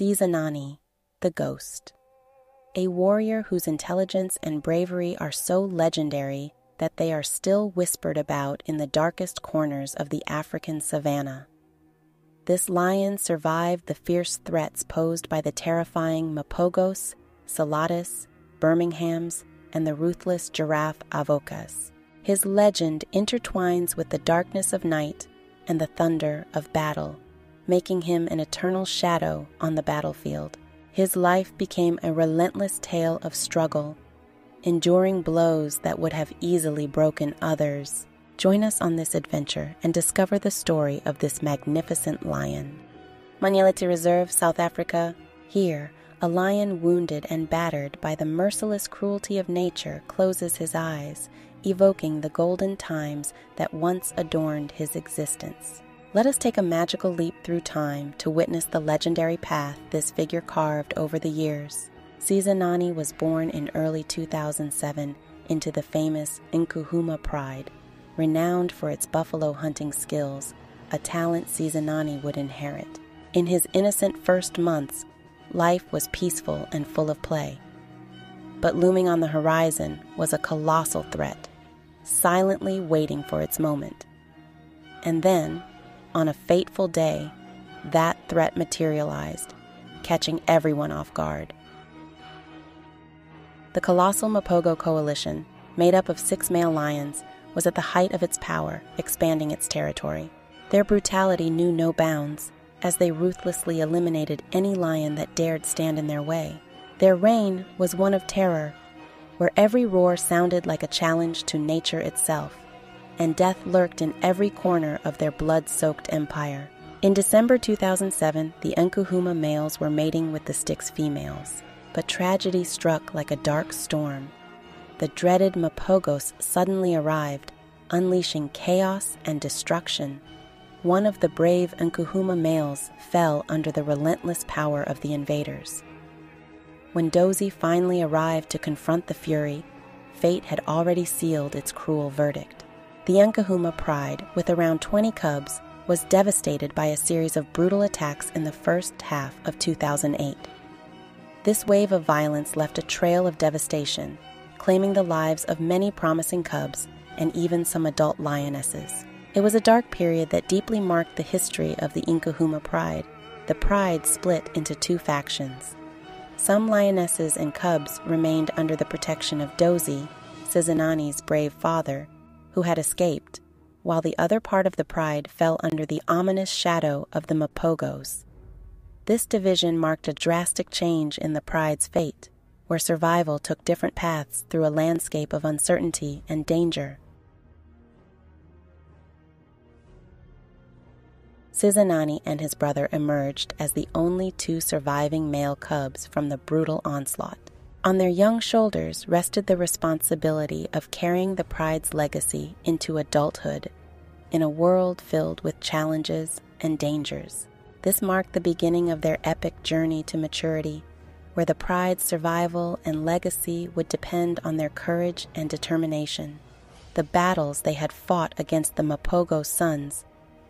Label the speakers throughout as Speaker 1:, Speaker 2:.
Speaker 1: Sizanani, the ghost. A warrior whose intelligence and bravery are so legendary that they are still whispered about in the darkest corners of the African savanna. This lion survived the fierce threats posed by the terrifying Mapogos, Selatis, Birminghams, and the ruthless Giraffe Avocas. His legend intertwines with the darkness of night and the thunder of battle, making him an eternal shadow on the battlefield. His life became a relentless tale of struggle, enduring blows that would have easily broken others. Join us on this adventure and discover the story of this magnificent lion. Manyeleti Reserve, South Africa. Here, a lion wounded and battered by the merciless cruelty of nature closes his eyes, evoking the golden times that once adorned his existence. Let us take a magical leap through time to witness the legendary path this figure carved over the years. Sizanani was born in early 2007 into the famous Nkuhuma pride, renowned for its buffalo hunting skills, a talent Sizanani would inherit. In his innocent first months, life was peaceful and full of play. But looming on the horizon was a colossal threat, silently waiting for its moment. And then, on a fateful day, that threat materialized, catching everyone off guard. The colossal Mapogo coalition, made up of 6 male lions, was at the height of its power, expanding its territory. Their brutality knew no bounds, as they ruthlessly eliminated any lion that dared stand in their way. Their reign was one of terror, where every roar sounded like a challenge to nature itself, and death lurked in every corner of their blood-soaked empire. In December 2007, the Nkuhuma males were mating with the Styx females, but tragedy struck like a dark storm. The dreaded Mapogos suddenly arrived, unleashing chaos and destruction. One of the brave Nkuhuma males fell under the relentless power of the invaders. When Dozie finally arrived to confront the fury, fate had already sealed its cruel verdict. The Nkuhuma pride, with around 20 cubs, was devastated by a series of brutal attacks in the first half of 2008. This wave of violence left a trail of devastation, claiming the lives of many promising cubs and even some adult lionesses. It was a dark period that deeply marked the history of the Nkuhuma pride. The pride split into 2 factions. Some lionesses and cubs remained under the protection of Dozie, Sizanani's brave father, who had escaped, while the other part of the pride fell under the ominous shadow of the Mapogos. This division marked a drastic change in the pride's fate, where survival took different paths through a landscape of uncertainty and danger. Sizanani and his brother emerged as the only 2 surviving male cubs from the brutal onslaught. On their young shoulders rested the responsibility of carrying the pride's legacy into adulthood in a world filled with challenges and dangers. This marked the beginning of their epic journey to maturity, where the pride's survival and legacy would depend on their courage and determination. The battles they had fought against the Mapogo sons,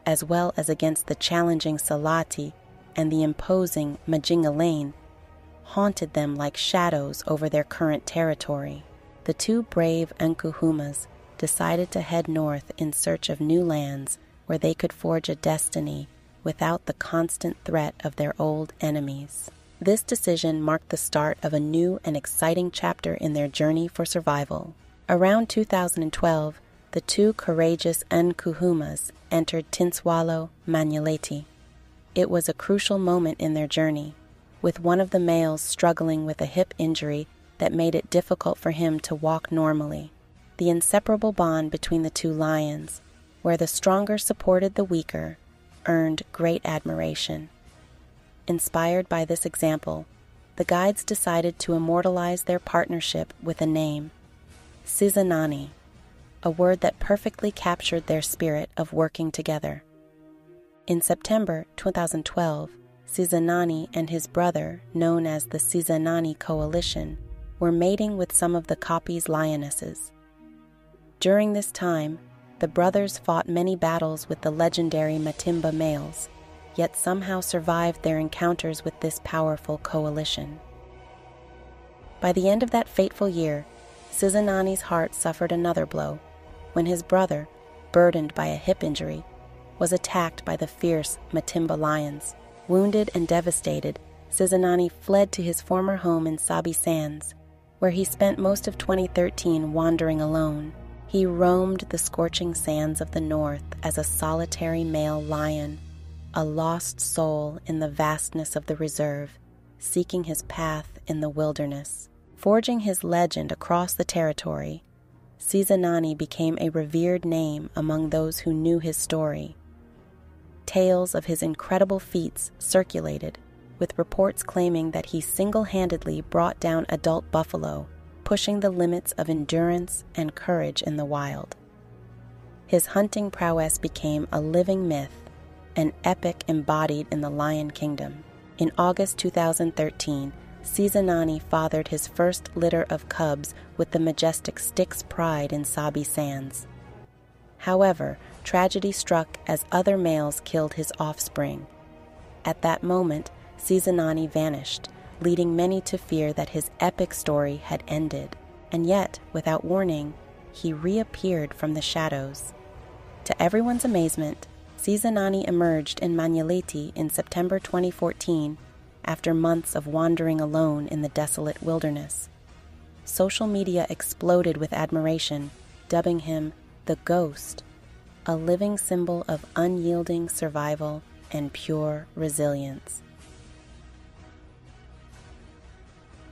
Speaker 1: as well as against the challenging Selatis and the imposing Manyeleti, haunted them like shadows over their current territory. The 2 brave Nkuhumas decided to head north in search of new lands where they could forge a destiny without the constant threat of their old enemies. This decision marked the start of a new and exciting chapter in their journey for survival. Around 2012, the 2 courageous Nkuhumas entered Tinswalo, Manyeleti. It was a crucial moment in their journey, with one of the males struggling with a hip injury that made it difficult for him to walk normally. The inseparable bond between the 2 lions, where the stronger supported the weaker, earned great admiration. Inspired by this example, the guides decided to immortalize their partnership with a name, Sizanani, a word that perfectly captured their spirit of working together. In September 2012, Sizanani and his brother, known as the Sizanani Coalition, were mating with some of the Kapi's lionesses. During this time, the brothers fought many battles with the legendary Matimba males, yet somehow survived their encounters with this powerful coalition. By the end of that fateful year, Sizanani's heart suffered another blow when his brother, burdened by a hip injury, was attacked by the fierce Matimba lions. Wounded and devastated, Sizanani fled to his former home in Sabi Sands, where he spent most of 2013 wandering alone. He roamed the scorching sands of the north as a solitary male lion, a lost soul in the vastness of the reserve, seeking his path in the wilderness. Forging his legend across the territory, Sizanani became a revered name among those who knew his story. Tales of his incredible feats circulated, with reports claiming that he single-handedly brought down adult buffalo, pushing the limits of endurance and courage in the wild. His hunting prowess became a living myth, an epic embodied in the Lion Kingdom. In August 2013, Sizanani fathered his first litter of cubs with the majestic Styx pride in Sabi Sands. However, tragedy struck as other males killed his offspring. At that moment, Sizanani vanished, leading many to fear that his epic story had ended. And yet, without warning, he reappeared from the shadows. To everyone's amazement, Sizanani emerged in Manyeleti in September 2014 after months of wandering alone in the desolate wilderness. Social media exploded with admiration, dubbing him the Ghost, a living symbol of unyielding survival and pure resilience.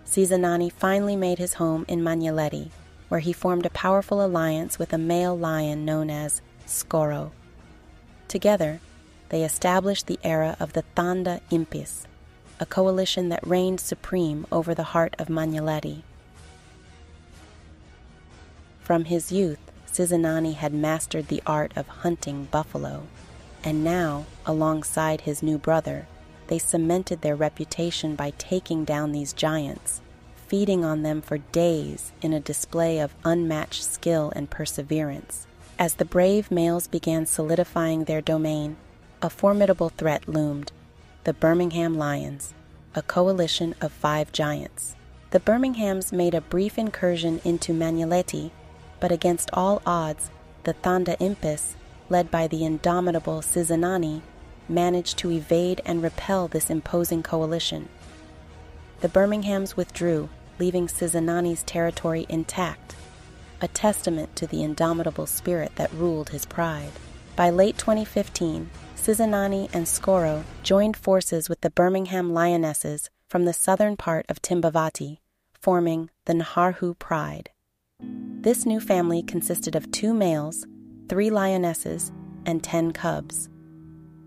Speaker 1: Sizanani finally made his home in Manyeleti, where he formed a powerful alliance with a male lion known as Skoro. Together, they established the era of the Thanda Impis, a coalition that reigned supreme over the heart of Manyeleti. From his youth, Sizanani had mastered the art of hunting buffalo, and now, alongside his new brother, they cemented their reputation by taking down these giants, feeding on them for days in a display of unmatched skill and perseverance. As the brave males began solidifying their domain, a formidable threat loomed: the Birmingham Lions, a coalition of 5 giants. The Birminghams made a brief incursion into Manyeleti, but against all odds, the Thanda Impis, led by the indomitable Sizanani, managed to evade and repel this imposing coalition. The Birminghams withdrew, leaving Sizanani's territory intact, a testament to the indomitable spirit that ruled his pride. By late 2015, Sizanani and Skoro joined forces with the Birmingham Lionesses from the southern part of Timbavati, forming the Naharhu Pride. This new family consisted of 2 males, 3 lionesses, and 10 cubs.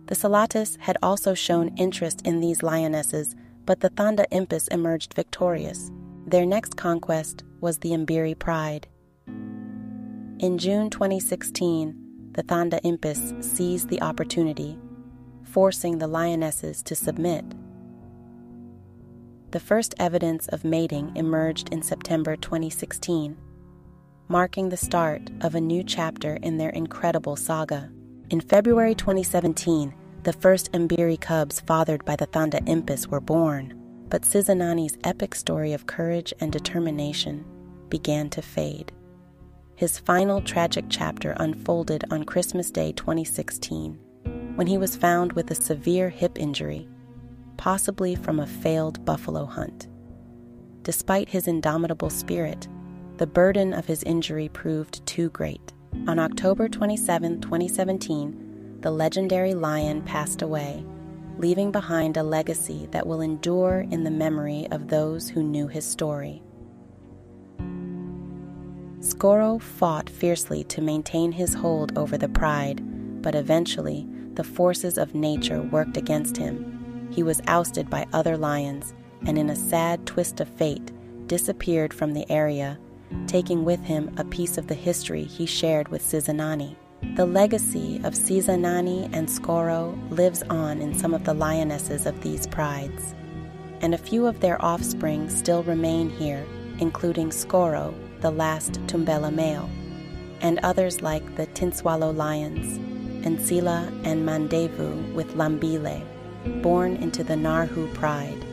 Speaker 1: The Selatis had also shown interest in these lionesses, but the Thanda Impis emerged victorious. Their next conquest was the Mbiri Pride. In June 2016, the Thanda Impis seized the opportunity, forcing the lionesses to submit. The first evidence of mating emerged in September 2016, marking the start of a new chapter in their incredible saga. In February 2017, the first Mbiri cubs fathered by the Thanda Impis were born, but Sizanani's epic story of courage and determination began to fade. His final tragic chapter unfolded on Christmas Day 2016, when he was found with a severe hip injury, possibly from a failed buffalo hunt. Despite his indomitable spirit, the burden of his injury proved too great. On October 27, 2017, the legendary lion passed away, leaving behind a legacy that will endure in the memory of those who knew his story. Skoro fought fiercely to maintain his hold over the pride, but eventually the forces of nature worked against him. He was ousted by other lions, and in a sad twist of fate, disappeared from the area, taking with him a piece of the history he shared with Sizanani. The legacy of Sizanani and Skoro lives on in some of the lionesses of these prides, and a few of their offspring still remain here, including Skoro, the last Tumbela male, and others like the Tinswalo lions, and Sila and Mandevu with Lambile, born into the Narhu pride,